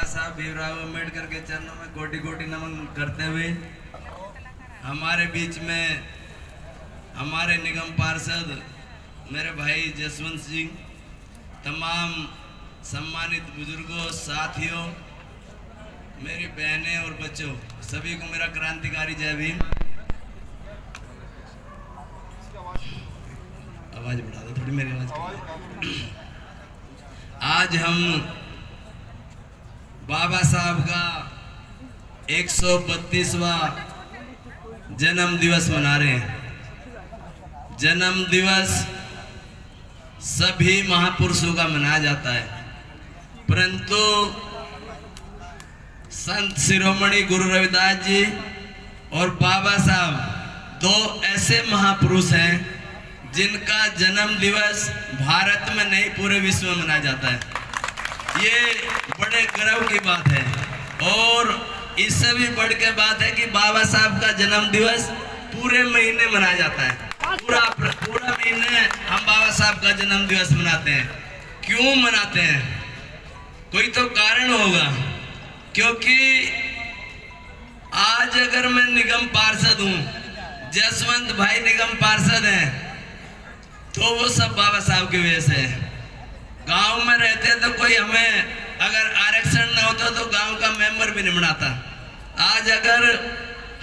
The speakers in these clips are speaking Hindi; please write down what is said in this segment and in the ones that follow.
साहब भीमराव अम्बेडकर के चरणों में कोटि कोटि नमन करते हुए हमारे बीच में हमारे निगम पार्षद मेरे भाई जसवंत सिंह, तमाम सम्मानित बुजुर्गों, साथियों, मेरी बहनें और बच्चों, सभी को मेरा क्रांतिकारी जय भीम। आवाज बढ़ा दो थोड़ी, मेरी आवाज। आज हम बाबा साहब का 132वां जन्म दिवस मना रहे हैं। जन्म दिवस सभी महापुरुषों का मनाया जाता है, परंतु संत शिरोमणि गुरु रविदास जी और बाबा साहब दो ऐसे महापुरुष हैं जिनका जन्म दिवस भारत में नहीं पूरे विश्व में मनाया जाता है। ये बड़े गर्व की बात है और इससे भी बढ़ के बात है कि बाबा साहब का जन्म दिवस पूरे महीने मनाया जाता है। पूरा महीने हम बाबा साहब का जन्म दिवस मनाते हैं। क्यों मनाते हैं? कोई तो कारण होगा, क्योंकि आज अगर मैं निगम पार्षद हूँ, जसवंत भाई निगम पार्षद हैं, तो वो सब बाबा साहब की वजह से है। गांव में रहते तो कोई हमें अगर आरक्षण न होता तो गांव का मेंबर भी नहीं बनाता। आज अगर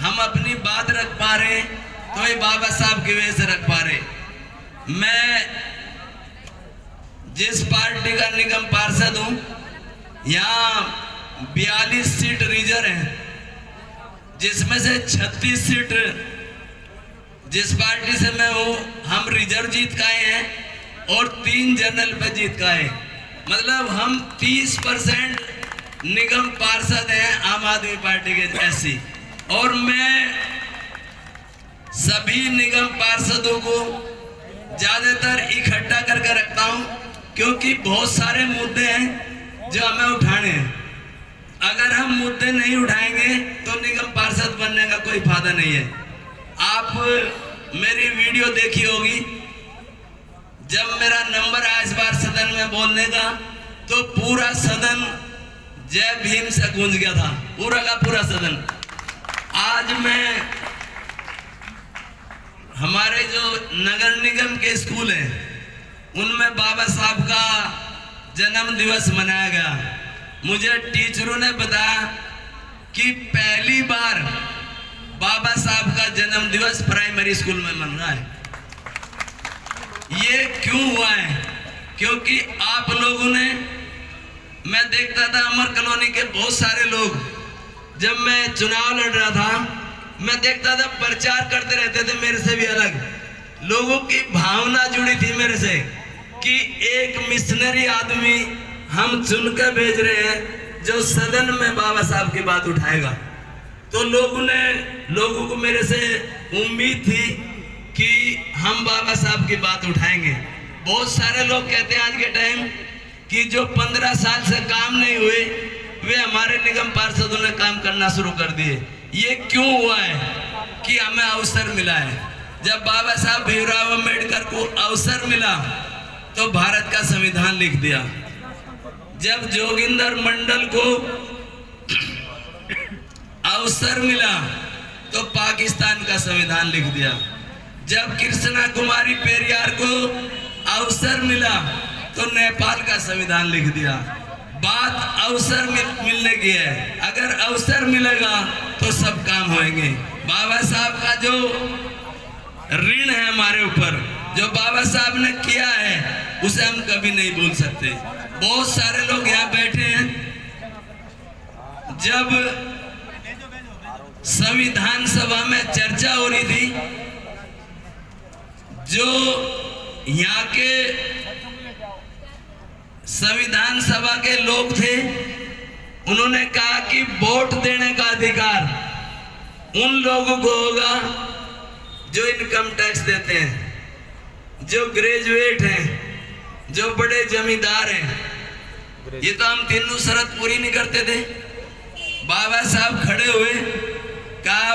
हम अपनी बात रख पा रहे तो ये बाबा साहब की वजह से रख पा रहे। मैं जिस पार्टी का निगम पार्षद हूं, यहाँ 42 सीट रिजर्व है, जिसमें से 36 सीट जिस पार्टी से मैं हूं हम रिजर्व जीत के आए हैं और 3 जनरल पे जीत के आए। मतलब हम 30% निगम पार्षद हैं आम आदमी पार्टी के ऐसी। और मैं सभी निगम पार्षदों को ज्यादातर इकट्ठा करके रखता हूं, क्योंकि बहुत सारे मुद्दे हैं जो हमें उठाने हैं। अगर हम मुद्दे नहीं उठाएंगे तो निगम पार्षद बनने का कोई फायदा नहीं है। आप मेरी वीडियो देखी होगी, जब मेरा नंबर आया इस बार सदन में बोलने का, तो पूरा सदन जय भीम से गूंज गया था, पूरा का पूरा सदन। आज मैं हमारे जो नगर निगम के स्कूल हैं उनमें बाबा साहब का जन्म दिवस मनाया गया। मुझे टीचरों ने बताया कि पहली बार बाबा साहब का जन्म दिवस प्राइमरी स्कूल में मन रहा है। ये क्यों हुआ है? क्योंकि आप लोगों ने, मैं देखता था अमर कॉलोनी के बहुत सारे लोग, जब मैं चुनाव लड़ रहा था, मैं देखता था प्रचार करते रहते थे मेरे से भी अलग। लोगों की भावना जुड़ी थी मेरे से कि एक मिशनरी आदमी हम चुनकर भेज रहे हैं जो सदन में बाबा साहब की बात उठाएगा। तो लोगों को मेरे से उम्मीद थी कि हम बाबा साहब की बात उठाएंगे। बहुत सारे लोग कहते हैं आज के टाइम कि जो 15 साल से काम नहीं हुए वे हमारे निगम पार्षदों ने काम करना शुरू कर दिए। ये क्यों हुआ है? कि हमें अवसर मिला है। जब बाबा साहब भीमराव अम्बेडकर को अवसर मिला तो भारत का संविधान लिख दिया। जब जोगिंदर मंडल को अवसर मिला तो पाकिस्तान का संविधान लिख दिया। जब कृष्णा कुमारी पेरियार को अवसर मिला तो नेपाल का संविधान लिख दिया। बात अवसर मिलने की है। अगर अवसर मिलेगा तो सब काम होंगे। बाबा साहब का जो ऋण है हमारे ऊपर, जो बाबा साहब ने किया है, उसे हम कभी नहीं भूल सकते। बहुत सारे लोग यहाँ बैठे हैं। जब संविधान सभा में चर्चा हो रही थी, जो यहाँ के संविधान सभा के लोग थे, उन्होंने कहा कि वोट देने का अधिकार उन लोगों को होगा जो इनकम टैक्स देते हैं, जो ग्रेजुएट हैं, जो बड़े जमींदार हैं। ये तो हम तीनों शर्त पूरी नहीं करते थे। बाबा साहब खड़े हुए, कहा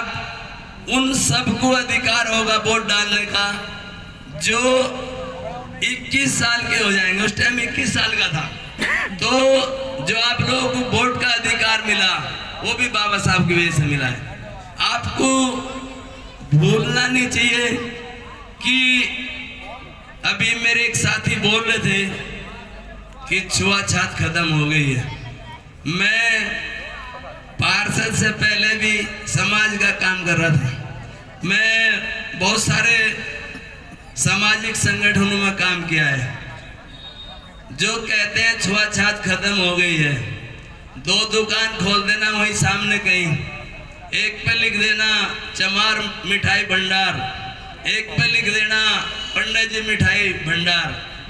उन सबको अधिकार होगा वोट डालने का जो 21 साल के हो जाएंगे। उस टाइम 21 साल का था। तो जो आप लोगों को वोट का वो भी बाबा साहब की वजह से मिला है। आपको भूलना नहीं चाहिए कि अभी मेरे एक साथी बोल रहे थे कि छुआछूत खत्म हो गई है। मैं पार्षद से पहले भी समाज का काम कर रहा था। मैं बहुत सारे सामाजिक संगठनों में काम किया है। जो कहते हैं छुआछूत खत्म हो गई है, 2 दुकान खोल देना वहीं सामने कहीं, एक पे लिख देना चमार मिठाई भंडार, एक पे लिख देना पंडित जी मिठाई भंडार,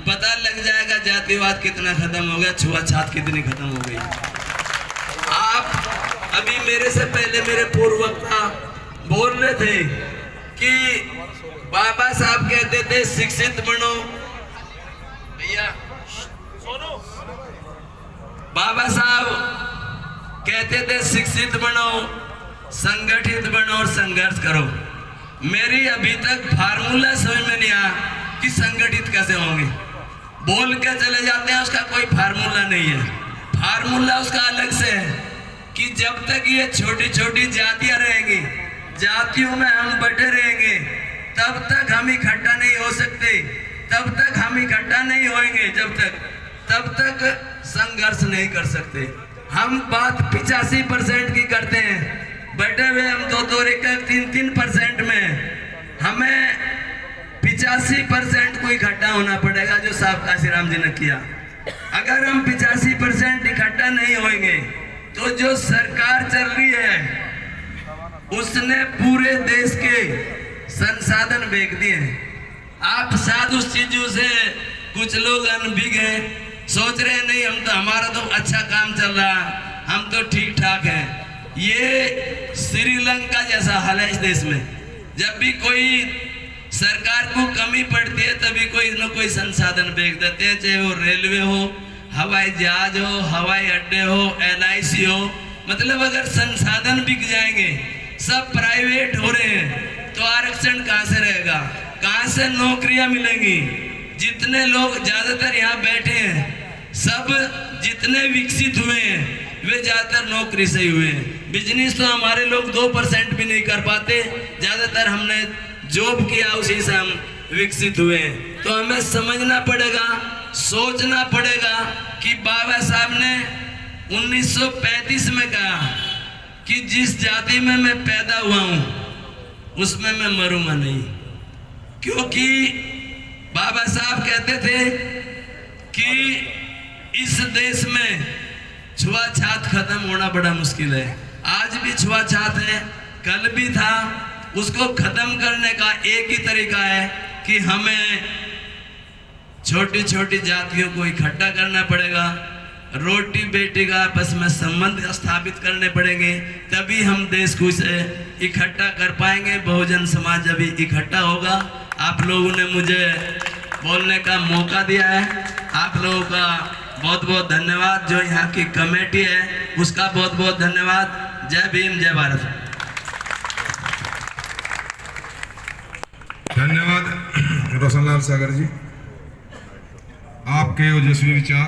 पता लग जाएगा जातिवाद कितना खत्म हो गया, छुआछूत कितनी खत्म हो गई। आप अभी मेरे से पहले मेरे पूर्व वक्ता बोल रहे थे कि बाबा साहब कहते थे शिक्षित बनो। भैया बाबा साहब कहते थे शिक्षित बनो, संगठित बनो और संघर्ष करो। मेरी अभी तक फार्मूला समझ में नहीं आया कि संगठित कैसे होंगे। बोल के चले जाते हैं, उसका कोई फार्मूला नहीं है। फार्मूला उसका अलग से है कि जब तक ये छोटी छोटी जातियां रहेंगी, जातियों में हम बटे रहेंगे, तब तक हम इकट्ठा नहीं हो सकते, तब तक हम इकट्ठा नहीं होंगे, तब तक संघर्ष नहीं कर सकते। हम बात 85% की करते हैं, बटे हुए हम 2-2 3-3% में, हमें 85% को इकट्ठा होना पड़ेगा जो साहब काशीराम जी ने किया। अगर हम 85% इकट्ठा नहीं होंगे तो जो सरकार चल रही है उसने पूरे देश के संसाधन बेच दिए हैं। आप साधु चीजों से कुछ लोग अनभिज्ञ हैं, सोच रहे हैं नहीं हम तो, हमारा तो अच्छा काम चल रहा, हम तो ठीक ठाक हैं। ये श्रीलंका जैसा हाल है इस देश में। जब भी कोई सरकार को कमी पड़ती है तभी कोई न कोई संसाधन बेच देते हैं, चाहे वो रेलवे हो, हवाई जहाज हो, हवाई अड्डे हो, LIC हो। मतलब अगर संसाधन बिक जाएंगे, सब प्राइवेट हो रहे हैं, तो आरक्षण कहाँ से रहेगा, कहाँ से नौकरियां मिलेंगी। जितने लोग ज्यादातर यहाँ बैठे हैं, सब जितने विकसित हुए हैं वे ज्यादातर नौकरी से ही हुए हैं। बिजनेस तो हमारे लोग 2% भी नहीं कर पाते, ज्यादातर हमने जॉब किया, उसी से हम विकसित हुए हैं। तो हमें समझना पड़ेगा, सोचना पड़ेगा कि बाबा साहब ने 1935 में कहा कि जिस जाति में मैं पैदा हुआ हूं उसमें मैं मरूंगा नहीं। क्योंकि बाबा साहब कहते थे कि इस देश में छुआछूत खत्म होना बड़ा मुश्किल है। आज भी छुआछूत है, कल भी था। उसको खत्म करने का एक ही तरीका है कि हमें छोटी छोटी जातियों को इकट्ठा करना पड़ेगा, रोटी बेटी का आपस में संबंध स्थापित करने पड़ेंगे, तभी हम देश को से इकट्ठा कर पाएंगे। बहुजन समाज जब इकट्ठा होगा। आप लोगों ने मुझे बोलने का मौका दिया है, आप लोगों का बहुत बहुत धन्यवाद। जो यहाँ की कमेटी है उसका बहुत बहुत धन्यवाद। जय भीम, जय भारत। धन्यवाद रोशनलाल सागर जी, आपके ओजस्वी विचार